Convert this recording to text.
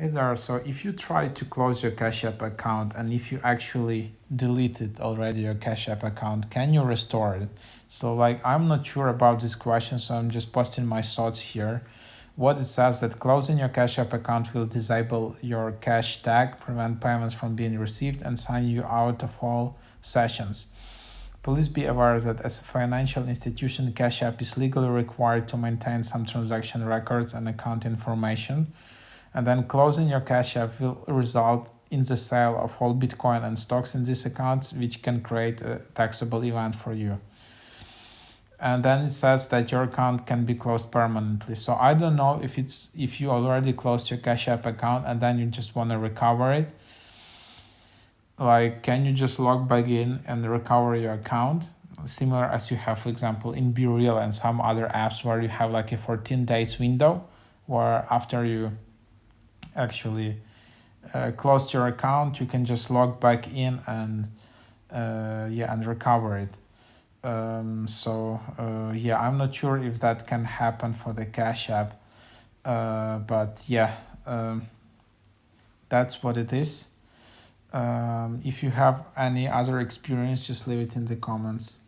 Hey there, so if you try to close your Cash App account and if you actually deleted already your Cash App account, can you restore it? So like I'm not sure about this question, so I'm just posting my thoughts here. What it says that closing your Cash App account will disable your cash tag, prevent payments from being received, and sign you out of all sessions. Please be aware that as a financial institution, Cash App is legally required to maintain some transaction records and account information, and then closing your Cash App will result in the sale of all Bitcoin and stocks in this account, which can create a taxable event for you. And then it says that your account can be closed permanently. So I don't know if you already closed your Cash App account and then you just want to recover it. Like, can you just log back in and recover your account? Similar as you have, for example, in BeReal and some other apps where you have like a 14 days window where after you actually closed your account, you can just log back in and and recover it. Yeah, I'm not sure if that can happen for the Cash App, but yeah, that's what it is. If you have any other experience, just leave it in the comments.